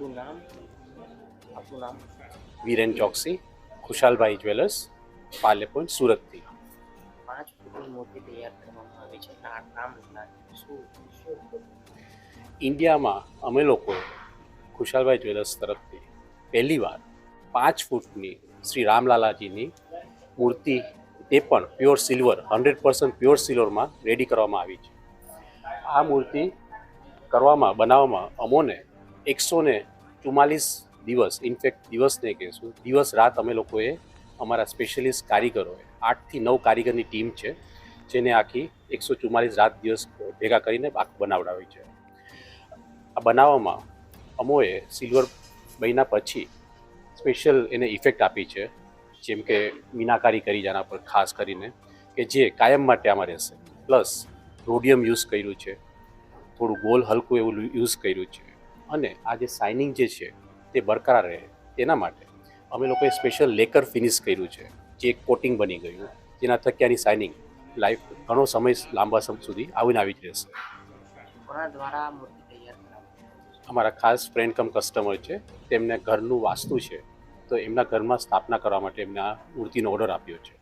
આપનું નામ આપનું નામ વીરેન ચોકસી, ખુશાલભાઈ જ્વેલર્સ, પાલેપોઈન્ટ, સુરતથી. 5 ફૂટની મૂર્તિ તૈયાર કરવામાં આવી છે. નામ શું શું ઇન્ડિયામાં અમે લોકો ખુશાલભાઈ જ્વેલર્સ તરફથી પહેલીવાર 5 ફૂટની શ્રી રામલાલાજીની મૂર્તિ, તે પણ પ્યોર સિલ્વર, 100% પ્યોર સિલ્વરમાં રેડી કરવામાં આવી છે. આ મૂર્તિ બનાવવામાં અમોને 144 દિવસ, ઇનફેક્ટ દિવસ નહીં કહીશું, દિવસ રાત અમે લોકોએ, અમારા સ્પેશિયલિસ્ટ કારીગરોએ, 8 થી 9 કારીગરની ટીમ છે, જેને આખી 144 રાત દિવસ ભેગા કરીને બનાવડાવી છે. આ બનાવવામાં અમોએ સિલ્વર બન્યા પછી સ્પેશિયલ એને ઇફેક્ટ આપી છે, જેમ કે મીનાકારી કરી જેના પર ખાસ કરીને, કે જે કાયમ માટે આમાં રહેશે. પ્લસ રોડિયમ યુઝ કર્યું છે, થોડું ગોલ હલકું એવું યુઝ કર્યું છે, અને આ જે શાઇનિંગ જે છે તે બરકરાર રહે તેના માટે અમે લોકોએ સ્પેશિયલ લેકર ફિનિશ કર્યું છે, જે એક કોટિંગ બની ગયું, જેના થકી આની શાઇનિંગ લાઈફ ઘણો સમય, લાંબા સમય સુધી આવીને આવી જ રહેશે. કોના દ્વારા મૂર્તિ તૈયાર કરવામાં અમારા ખાસ ફ્રેન્ડ કમ કસ્ટમર છે, તેમને ઘરનું વાસ્તુ છે, તો એમના ઘરમાં સ્થાપના કરવા માટે એમને આ મૂર્તિનો ઓર્ડર આપ્યો છે.